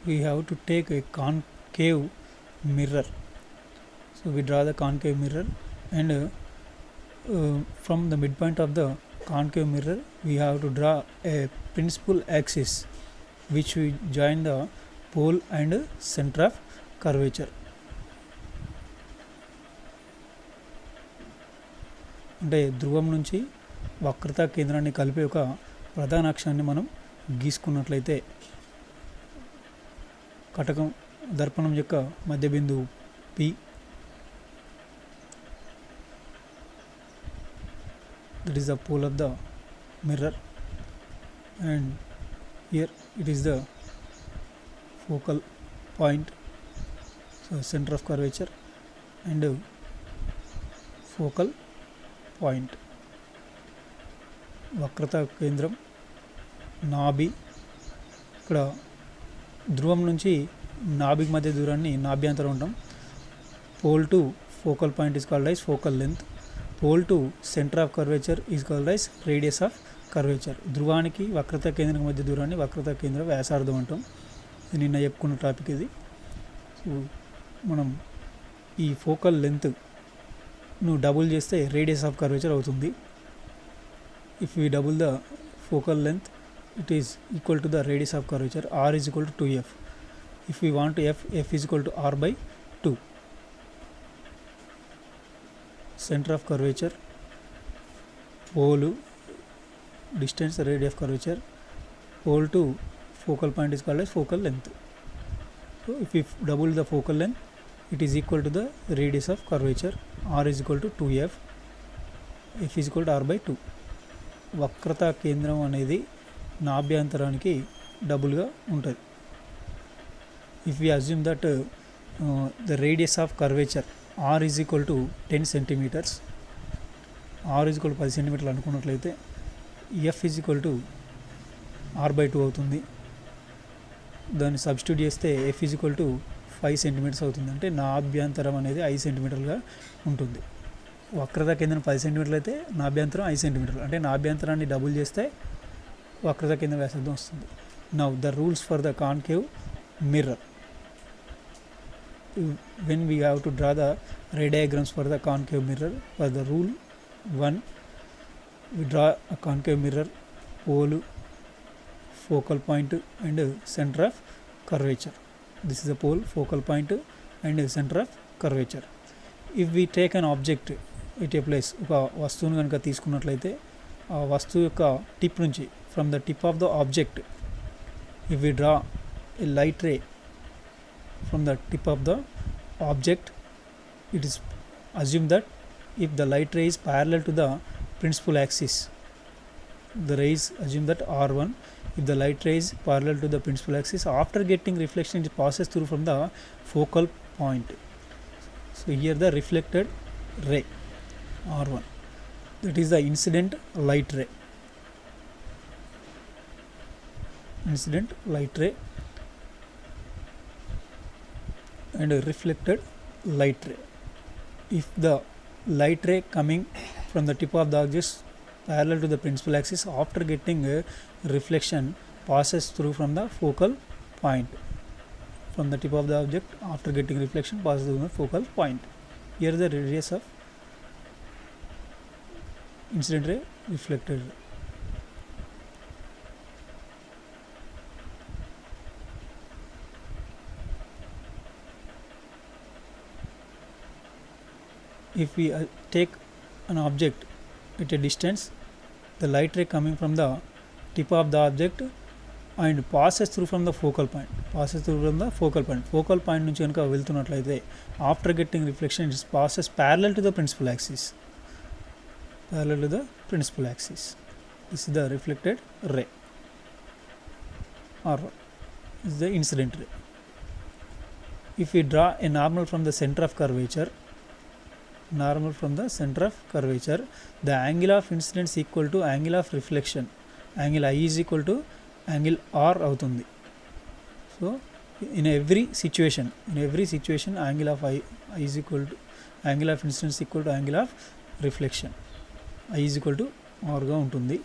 we have to take a concave mirror. So we draw the concave mirror, and from the midpoint of the concave mirror we have to draw a principal axis which we join the pole and center of curvature. అంటే ధ్రువం నుంచి వక్రతా కేంద్రాన్ని కలిపే ఒక ప్రధాన అక్షాన్ని మనం గీసుకున్నట్లయితే కటకం దర్పణం యొక్క మధ్య బిందువు P, that is the pole of the mirror, and here it is the focal point, so center of curvature and focal point. వక్రతా కేంద్రం నాభి, ఇక్కడ ధ్రువం నుంచి నాభికి మధ్య దూరాన్ని నాభ్యంతరం ఉంటాం. Pole to focal point is called as focal length. Pole to centre of curvature is called as radius of curvature. ధ్రువానికి వక్రతా కేంద్రం మధ్య దూరాన్ని వక్రతా కేంద్ర వ్యాసార్థం అంటాం. ఇది నిన్న చెప్పుకున్న టాపిక్ ఇది. సో మనం ఈ ఫోకల్ లెంత్ నువ్వు డబుల్ చేస్తే రేడియస్ ఆఫ్ కర్వేచర్ అవుతుంది. If we double the focal length it is equal to the radius of curvature. R is equal to 2f. If we want f is equal to r by 2. Center of curvature, pole, distance, radius of curvature, pole to focal point is called as focal length. So if we double the focal length, it is equal to the radius of curvature. R is equal to 2f. F is equal to r by 2. వక్రతా కేంద్రం అనేది నాభ్యంతరానికి డబుల్గా ఉంటుంది. If we assume that the radius of curvature R is equal to 10 centimetres, R is equal to 10 సెంటీమీటర్లు అనుకున్నట్లయితే F is equal to R by 2 అవుతుంది. దాన్ని సబ్స్టిట్యూట్ చేస్తే F is equal to 5 centimetres అవుతుంది. అంటే నాభ్యంతరం అనేది 5 సెంటీమీటర్లుగా ఉంటుంది. వక్రతా కేంద్రం 10 సెంటీమీటర్లు అయితే నాభ్యంతరం 5 సెంటీమీటర్లు, అంటే నాభ్యంతరాన్ని డబుల్ చేస్తే వక్రతా కేంద్ర వ్యాసార్థం వస్తుంది. Now the rules for the concave mirror. when we have to draw the ray diagrams for the concave mirror, for the rule 1, we draw a concave mirror, pole, focal point and center of curvature. This is the pole, focal point and center of curvature. If we take an object at a place, ఒక వస్తువును కనుక తీసుకున్నట్లయితే ఆ వస్తువు యొక్క tip నుంచి, from the tip of the object, if we draw a light ray from the tip of the object, it is assumed that if the light ray is parallel to the principal axis, the rays assume that R1, if the light ray is parallel to the principal axis, after getting reflection it passes through from the focal point. So here the reflected ray R1, that is the incident light ray, incident light ray and reflected light ray. If the light ray coming from the tip of the object parallel to the principal axis, after getting a reflection passes through from the focal point, from the tip of the object after getting reflection passes through the focal point. Here the radius of incident ray, reflected ray. If we take an object at a distance, the light ray coming from the tip of the object and passes through from the focal point, focal point నుంచి కనుక వెళ్తున్నట్లయితే after getting reflection it passes parallel to the principal axis, this is the reflected ray R1, this is the incident ray. If we draw a normal from the center of curvature, the angle of incidence equal to angle of reflection, angle I is equal to angle R అవుతుంది. So in every situation angle of I is equal to angle of incidence equal to angle of reflection, I is equal to R గా ఉంటుంది.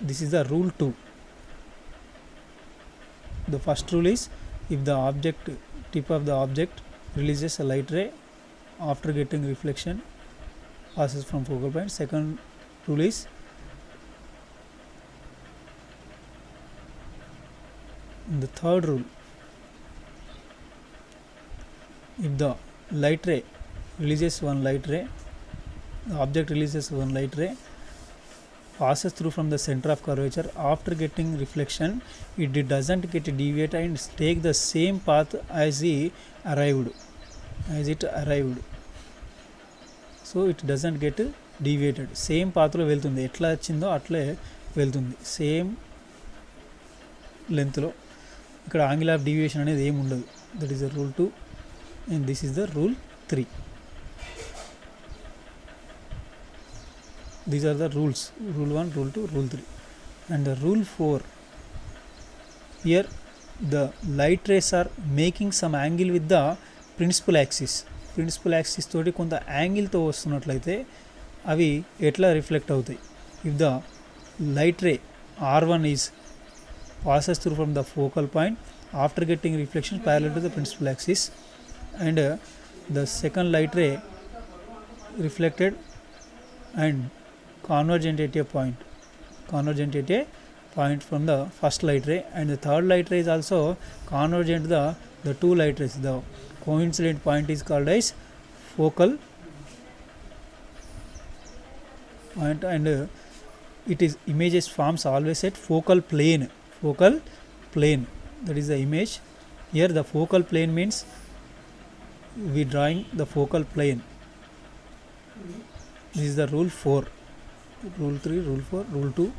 This is the rule 2. The first rule is, if the object tip of the object releases a light ray after getting reflection passes from focal point. Second rule is, the third rule, if the light ray releases one light ray, the object releases one light ray, passes through from the center of curvature, after getting reflection it doesn't get deviated and take the same path as it arrived. So it doesn't get deviated, same పాత్లో వెళ్తుంది, ఎట్లా వచ్చిందో అట్లే వెళ్తుంది, same లెంత్లో. ఇక్కడ angle of deviation అనేది ఏమి ఉండదు. That is the rule 2 and this is the rule 3. These are the rules, rule 1, rule 2, rule 3. And the rule 4, here the light rays are making some angle with the principal axis. Principal axis తోటి కొంత యాంగిల్తో వస్తున్నట్లయితే అవి ఎట్లా reflect అవుతాయి. If the light ray R1 is passes through from the focal point after getting reflection parallel to the principal axis, and the second light ray reflected and convergent at a point from the first light ray, and the third light ray is also convergent to the two light rays. The coincident point is called as focal point, and it is images forms always at focal plane. That is the image. Here the focal plane means we drawing the focal plane. This is the rule 4, rule 3, rule 4, rule 2.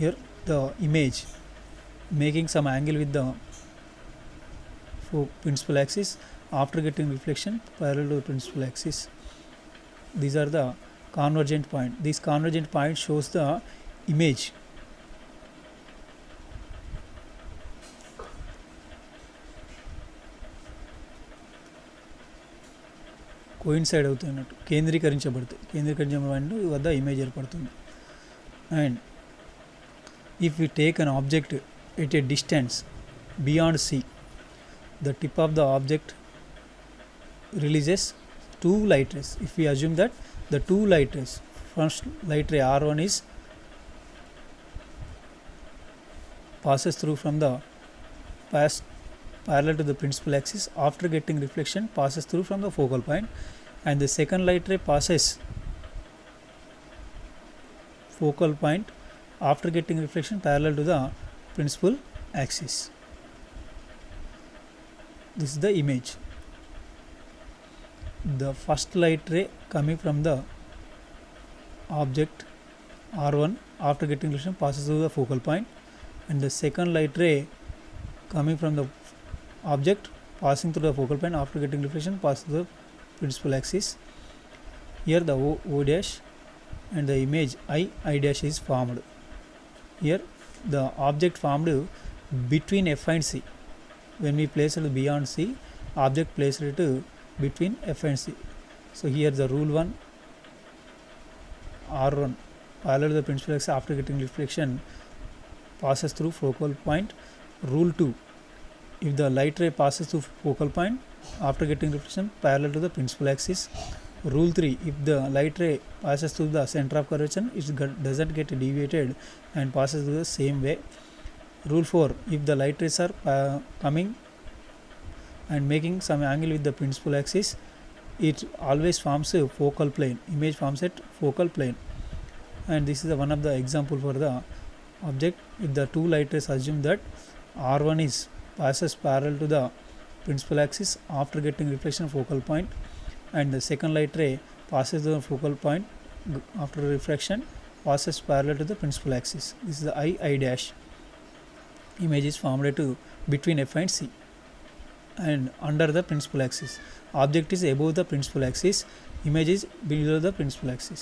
Here the image making some angle with the principal axis after getting reflection parallel to the principal axis. These are the convergent point. This convergent point shows the image. Coincide అవుతాయి అన్నట్టు, కేంద్రీకరించబడిన వద్ద image ఏర్పడుతుంది. And if we take an object at a distance beyond C, the tip of the object releases two light rays. If we assume that the two light rays, first light ray R1 is passes through from the parallel to the principal axis, after getting reflection passes through from the focal point, and the second light ray passes focal point after getting reflection parallel to the principal axis. This is the image. The first light ray coming from the object R1 after getting reflection passes through the focal point, and the second light ray coming from the object passing through the focal point after getting reflection passes through the principal axis. Here the O dash and the image I dash is formed. Here the object formed between F and C. When we place it beyond C, object placed it between F and C. So here the rule 1, R1 parallel to the principal axis after getting reflection passes through focal point. Rule 2, if the light ray passes through focal point after getting reflection parallel to the principal axis. Rule 3, if the light ray passes through the center of curvature, it doesn't get deviated and passes through the same way. Rule 4, if the light rays are coming and making some angle with the principal axis, it always forms a focal plane. Image forms at focal plane. And this is one of the example for the object. If the two light rays, assume that R1 is passes parallel to the principal axis after getting reflection focal point, and the second light ray passes the focal point after refraction passes parallel to the principal axis. This is the I dash. Image is formed to between F and C and under the principal axis. Object is above the principal axis, image is below the principal axis.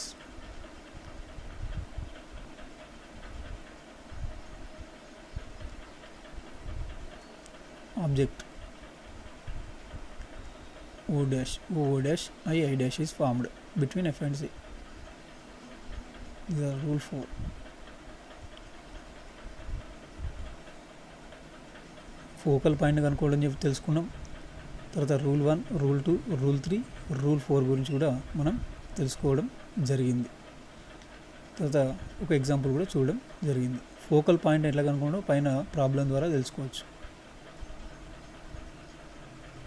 Object O dash I dash is formed between F and C. These are rule 4. Focal point కనుక్కోవడం చెప్పి తెలుసుకున్నాం. తర్వాత rule 1, rule 2, rule 3, rule 4 గురించి కూడా మనం తెలుసుకోవడం జరిగింది. తర్వాత ఒక ఎగ్జాంపుల్ కూడా చూడడం జరిగింది. ఫోకల్ పాయింట్ ఎట్లా కనుక్కోవడం పైన ప్రాబ్లం ద్వారా తెలుసుకోవచ్చు.